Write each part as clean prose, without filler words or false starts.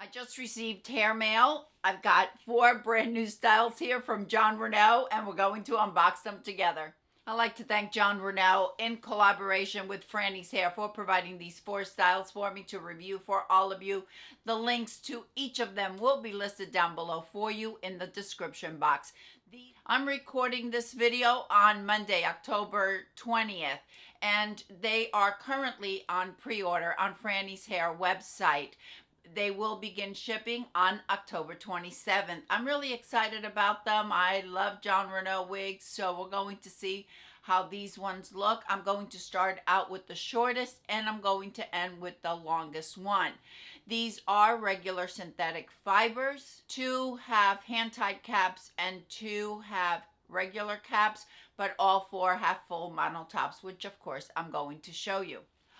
I just received hair mail. I've got 4 brand new styles here from Jon Renau, and we're going to unbox them together. I'd like to thank Jon Renau in collaboration with Frannie's Hair for providing these 4 styles for me to review for all of you. The links to each of them will be listed down below for you in the description box. I'm recording this video on Monday, October 20th, and they are currently on pre-order on Frannie's Hair website. They will begin shipping on October 27th. I'm really excited about them. I love Jon Renau wigs, so we're going to see how these ones look. I'm going to start out with the shortest, and I'm going to end with the longest one. These are regular synthetic fibers. 2 have hand-tied caps and 2 have regular caps, but all 4 have full monotops, which of course I'm going to show you.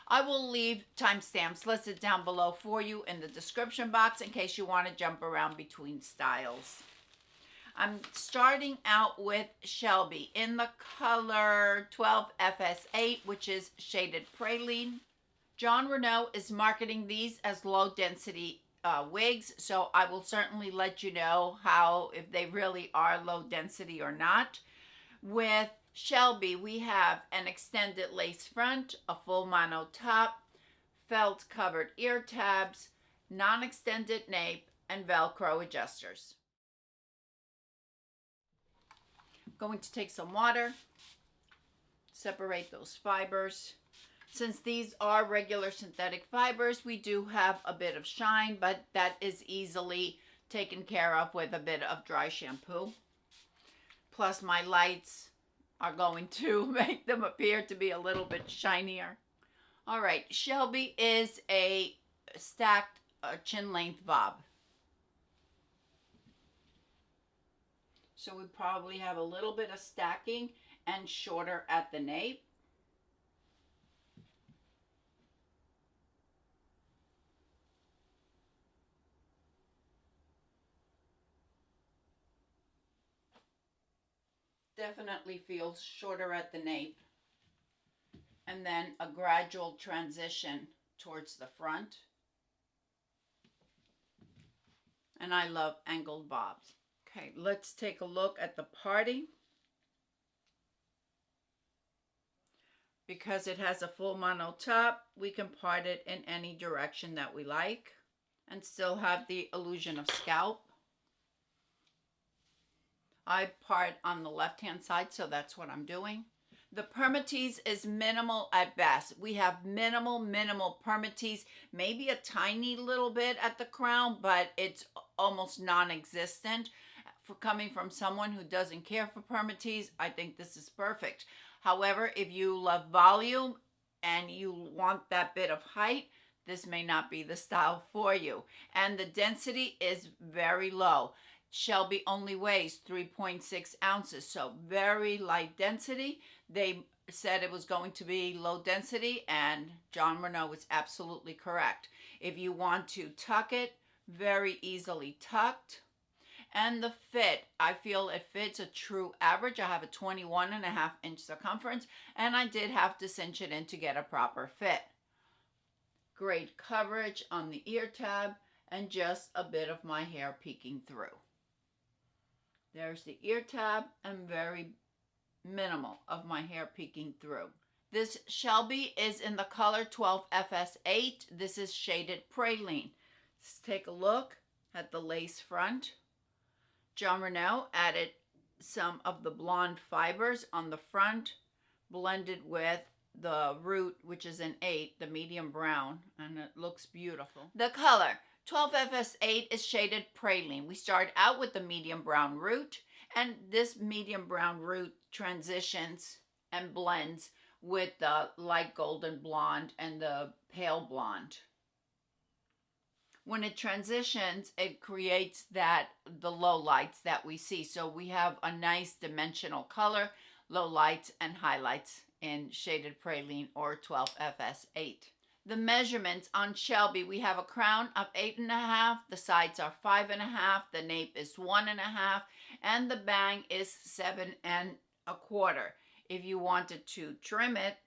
I will leave timestamps listed down below for you in the description box in case you want to jump around between styles. I'm starting out with Shelby in the color 12FS8, which is shaded praline. Jon Renau is marketing these as low density wigs, so I will certainly let you know if they really are low density or not. With Shelby, we have an extended lace front, a full mono top, felt covered ear tabs, non-extended nape, and Velcro adjusters. I'm going to take some water, separate those fibers. Since these are regular synthetic fibers, we do have a bit of shine, but that is easily taken care of with a bit of dry shampoo. Plus my lights are going to make them appear to be a little bit shinier. All right, Shelby is a stacked chin length bob. So we probably have a little bit of stacking and shorter at the nape. Definitely feels shorter at the nape, and then a gradual transition towards the front. And I love angled bobs. Okay, let's take a look at the parting. Because it has a full mono top, we can part it in any direction that we like and still have the illusion of scalp. I part on the left-hand side, so that's what I'm doing. The permatease is minimal at best. We have minimal permatease, maybe a tiny little bit at the crown, but it's almost non-existent. For coming from someone who doesn't care for permatease, I think this is perfect. However, if you love volume and you want that bit of height, this may not be the style for you. And the density is very low. Shelby only weighs 3.6 ounces, so very light density. They said it was going to be low density, and Jon Renau was absolutely correct. If you want to tuck it, very easily tucked. And the fit, I feel it fits a true average. I have a 21.5-inch circumference, and I did have to cinch it in to get a proper fit. Great coverage on the ear tab, and just a bit of my hair peeking through. There's the ear tab, and very minimal of my hair peeking through. This Shelby is in the color 12FS8. This is shaded praline. Let's take a look at the lace front. Jon Renau added some of the blonde fibers on the front, blended with the root, which is an 8, the medium brown, and it looks beautiful. The color 12FS8 is shaded praline. We start out with the medium brown root, and this medium brown root transitions and blends with the light golden blonde and the pale blonde. When it transitions, it creates the low lights that we see. So we have a nice dimensional color, low lights and highlights in shaded praline or 12FS8. The measurements on Shelby, we have a crown of 8.5, the sides are 5.5, the nape is 1.5, and the bang is 7.25. If you wanted to trim it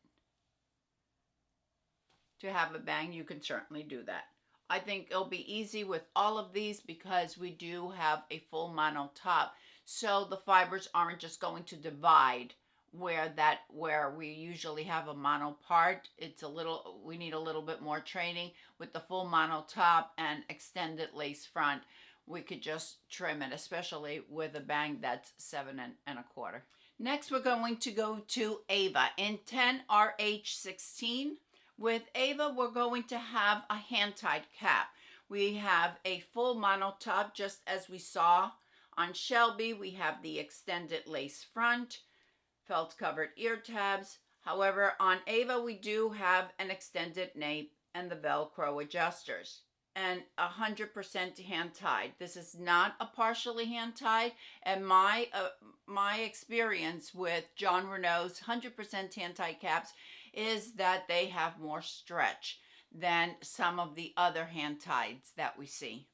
to have a bang, you can certainly do that. I think it'll be easy with all of these because we do have a full mono top. So the fibers aren't just going to divide where we usually have a mono part. We need a little bit more training. With the full mono top and extended lace front, we could just trim it, especially with a bang that's 7 1/4. Next, we're going to go to Ava in 10RH16. With Ava, we're going to have a hand-tied cap. We have a full mono top, just as we saw on Shelby. We have the extended lace front, felt-covered ear tabs. However, on Ava, we do have an extended nape and the Velcro adjusters. And 100% hand-tied. This is not a partially hand-tied. And my experience with Jon Renau's 100% hand-tied caps is that they have more stretch than some of the other hand-tieds that we see.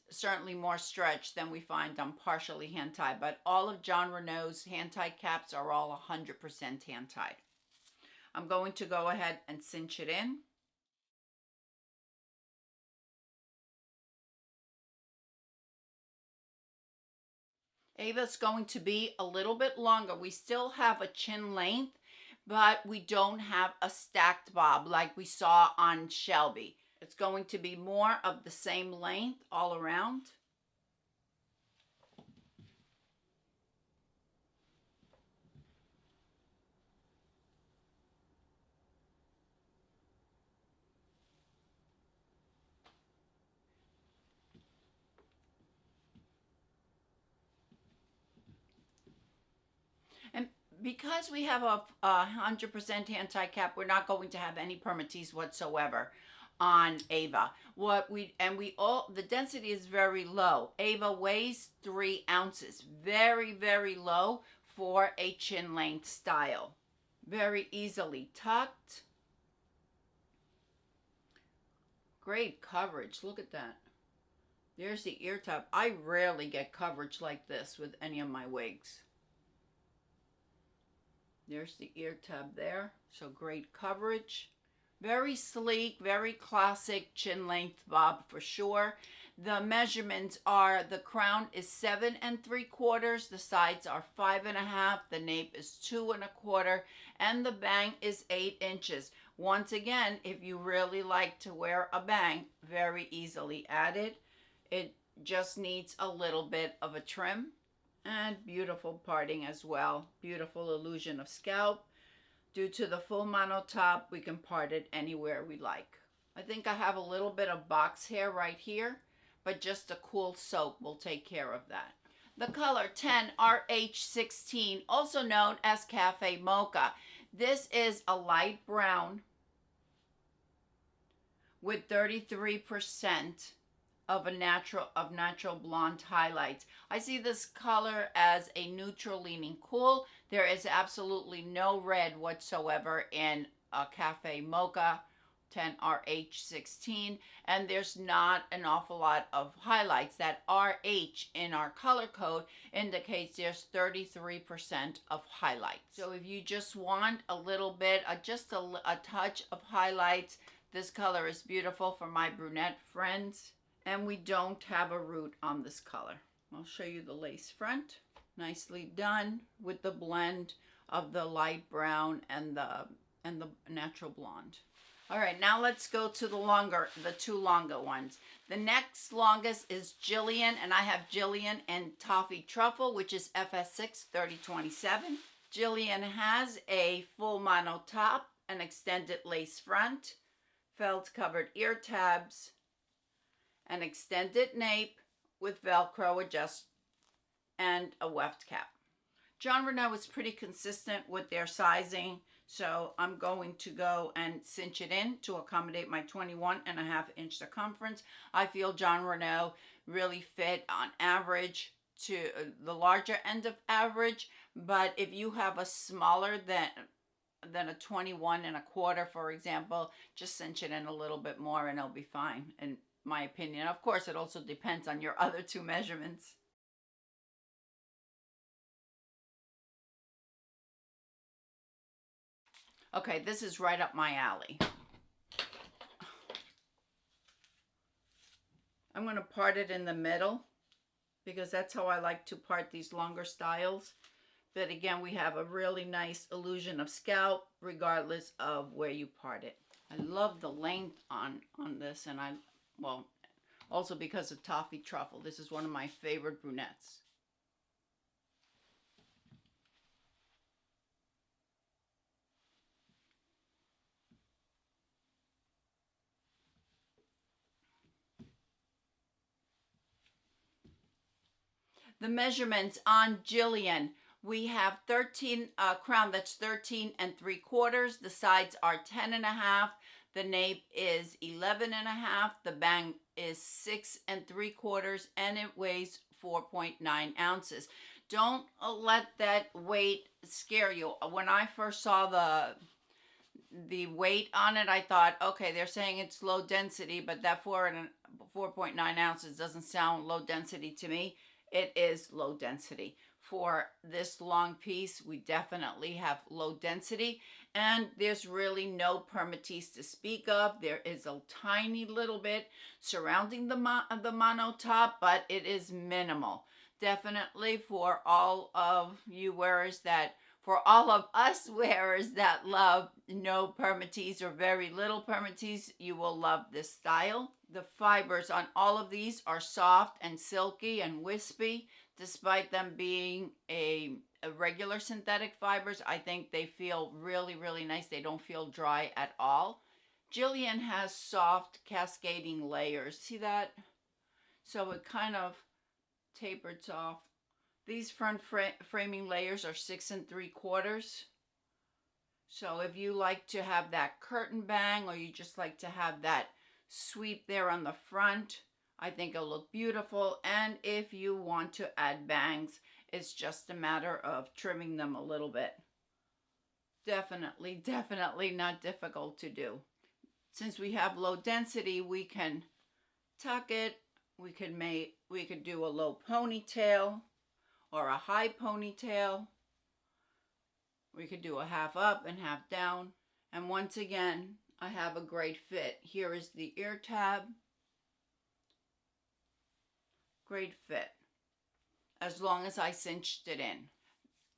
Certainly more stretch than we find on partially hand-tied, but all of Jon Renau's hand-tied caps are all 100% hand-tied. I'm going to go ahead and cinch it in. Ava's going to be a little bit longer. We still have a chin length, but we don't have a stacked bob like we saw on Shelby. It's going to be more of the same length all around. And because we have a 100% hand-tied cap, we're not going to have any permatease whatsoever on Ava. The density is very low. Ava weighs 3 ounces. Very, very low for a chin length style. Very easily tucked. Great coverage. Look at that. There's the ear tab. I rarely get coverage like this with any of my wigs. There's the ear tab there. So great coverage. Very sleek, very classic chin length bob for sure. The measurements are, the crown is 7 3/4, the sides are 5 1/2, the nape is 2 1/4, and the bang is 8 inches. Once again, if you really like to wear a bang, very easily added. It just needs a little bit of a trim. And beautiful parting as well. Beautiful illusion of scalp. Due to the full mono top, we can part it anywhere we like. I think I have a little bit of box hair right here, but just a cool soap will take care of that. The color 10RH16, also known as Cafe Mocha. This is a light brown with 33% of natural blonde highlights. I see this color as a neutral leaning cool. There is absolutely no red whatsoever in a Cafe Mocha 10RH16, and there's not an awful lot of highlights. That RH in our color code indicates there's 33% of highlights. So if you just want a little bit, just a touch of highlights, this color is beautiful for my brunette friends. And we don't have a root on this color. I'll show you the lace front. Nicely done with the blend of the light brown and the natural blonde. All right, now let's go to the 2 longer ones. The next longest is Jillian, and I have Jillian and Toffee Truffle, which is FS6 3027. Jillian has a full mono top, an extended lace front, felt covered ear tabs, an extended nape with Velcro adjust, and a weft cap. Jon Renau is pretty consistent with their sizing, so I'm going to go and cinch it in to accommodate my 21.5-inch circumference. I feel Jon Renau really fit on average to the larger end of average, but if you have a smaller than a 21.25, for example, just cinch it in a little bit more and it'll be fine, in my opinion. Of course, it also depends on your other 2 measurements. Okay, this is right up my alley. I'm going to part it in the middle because that's how I like to part these longer styles. But again, we have a really nice illusion of scalp regardless of where you part it. I love the length on this, and well, also because of Toffee Truffle. This is one of my favorite brunettes. The measurements on Jillian. We have 13 crown that's 13 3/4. The sides are 10 1/2. The nape is 11 1/2. The bang is 6 3/4, and it weighs 4.9 ounces. Don't let that weight scare you. When I first saw the weight on it, I thought, okay, they're saying it's low density, but that 4.9 ounces doesn't sound low density to me. It is low density. For this long piece, we definitely have low density, and there's really no permatease to speak of. There is a tiny little bit surrounding the mono top, but it is minimal. Definitely for all of you wearers for all of us wearers that love no permatease or very little permatease, you will love this style. The fibers on all of these are soft and silky and wispy. Despite them being a regular synthetic fibers, I think they feel really, really nice. They don't feel dry at all. Jillian has soft cascading layers. See that? So it kind of tapers off. These front framing layers are 6 3/4. So if you like to have that curtain bang, or you just like to have that sweep there on the front, I think it'll look beautiful. And if you want to add bangs, it's just a matter of trimming them a little bit. Definitely, definitely not difficult to do. Since we have low density, we can tuck it. We could do a low ponytail or a high ponytail. We could do a half up and half down. And once again, I have a great fit. Here is the ear tab. Great fit, as long as I cinched it in.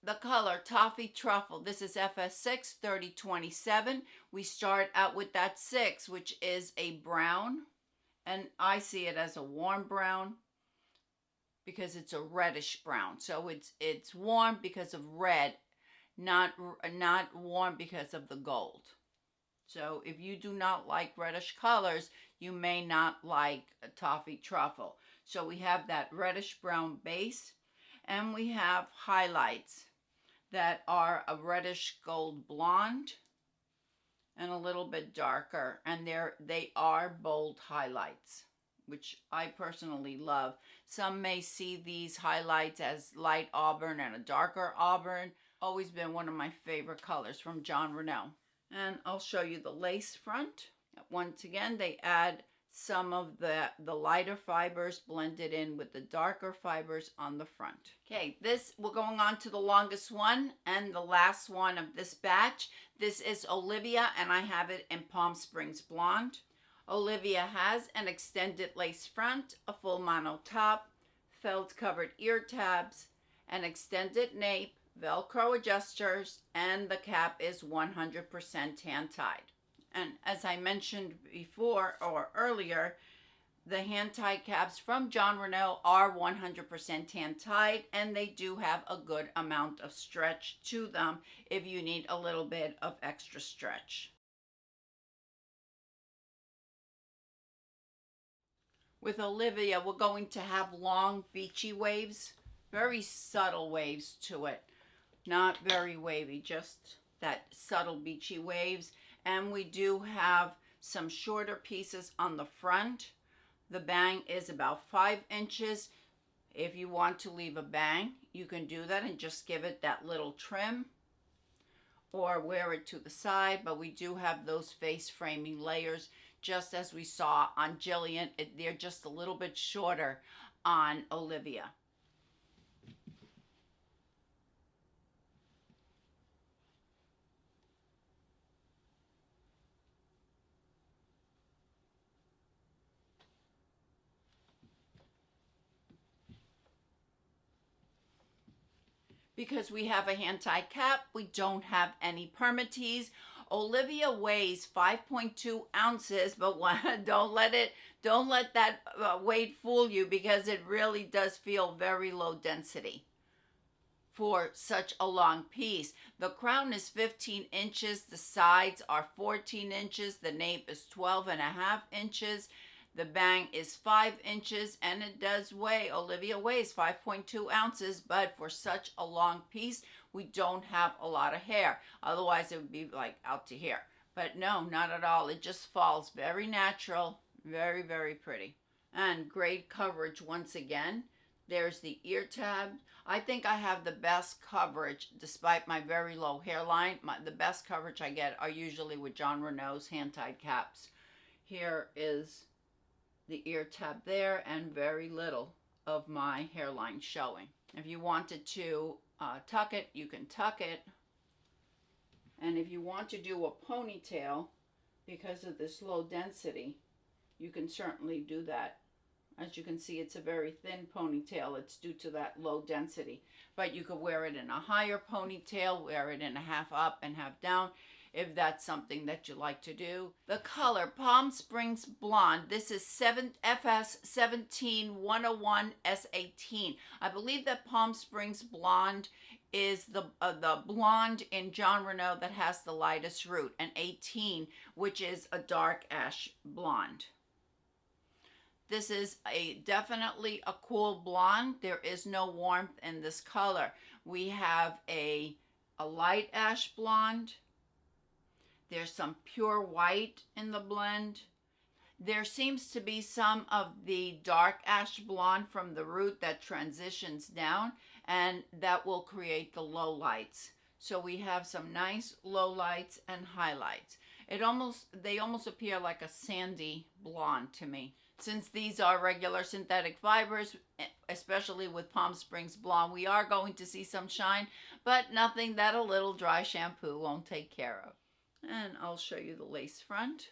The color, Toffee Truffle. This is FS6 3027. We start out with that 6, which is a brown. And I see it as a warm brown because it's a reddish brown. So it's warm because of red, not warm because of the gold. So if you do not like reddish colors, you may not like a Toffee Truffle. So we have that reddish brown base, and we have highlights that are a reddish gold blonde and a little bit darker, and they are bold highlights, which I personally love. Some may see these highlights as light auburn and a darker auburn. Always been one of my favorite colors from Jon Renau. And I'll show you the lace front. Once again, they add some of the lighter fibers blended in with the darker fibers on the front. Okay, we're going on to the longest one and the last one of this batch. This is Olivia, and I have it in Palm Springs Blonde. Olivia has an extended lace front, a full mono top, felt covered ear tabs, an extended nape, Velcro adjusters, and the cap is 100% hand tied. And as I mentioned before or earlier, the hand tied caps from Jon Renau are 100% hand tied, and they do have a good amount of stretch to them if you need a little bit of extra stretch. With Olivia, we're going to have long beachy waves, very subtle waves to it. Not very wavy, just that subtle beachy waves. And we do have some shorter pieces on the front. The bang is about 5 inches. If you want to leave a bang, you can do that and just give it that little trim or wear it to the side. But we do have those face framing layers, just as we saw on Jillian. They're just a little bit shorter on Olivia. Because we have a hand-tied cap, we don't have any permatease. Olivia weighs 5.2 ounces, but don't let that weight fool you, because it really does feel very low density for such a long piece. The crown is 15 inches, the sides are 14 inches, the nape is 12.5 inches, the bang is 5 inches, and it does weigh, Olivia weighs 5.2 ounces, but for such a long piece, we don't have a lot of hair. Otherwise, it would be like out to here. But no, not at all. It just falls very natural, very, very pretty. And great coverage once again. There's the ear tab. I think I have the best coverage despite my very low hairline. The best coverage I get are usually with Jon Renau's hand-tied caps. Here is the ear tab there, and very little of my hairline showing. If you wanted to tuck it, you can tuck it. And if you want to do a ponytail, because of this low density, you can certainly do that. As you can see, it's a very thin ponytail. It's due to that low density. But you could wear it in a higher ponytail, wear it in a half up and half down, if that's something that you like to do. The color, Palm Springs Blonde. This is FS 17101 S18. I believe that Palm Springs Blonde is the blonde in Jon Renau that has the lightest root, and 18, which is a dark ash blonde. This is definitely a cool blonde. There is no warmth in this color. We have a light ash blonde. There's some pure white in the blend. There seems to be some of the dark ash blonde from the root that transitions down, and that will create the low lights. So we have some nice low lights and highlights. They almost appear like a sandy blonde to me. Since these are regular synthetic fibers, especially with Palm Springs Blonde, we are going to see some shine, but nothing that a little dry shampoo won't take care of. And I'll show you the lace front.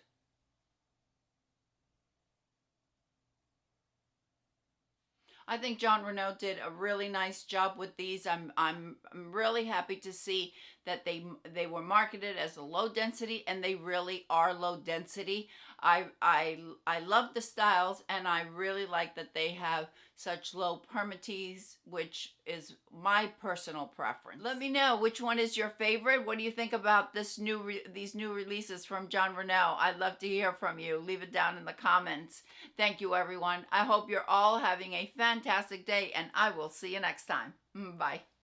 I think Jon Renau did a really nice job with these. I'm really happy to see that they were marketed as a low density, and they really are low density. I love the styles, and I really like that they have such low permatease, which is my personal preference. Let me know which one is your favorite. What do you think about these new releases from Jon Renau? I'd love to hear from you. Leave it down in the comments. Thank you, everyone. I hope you're all having a fantastic day, and I will see you next time. Bye.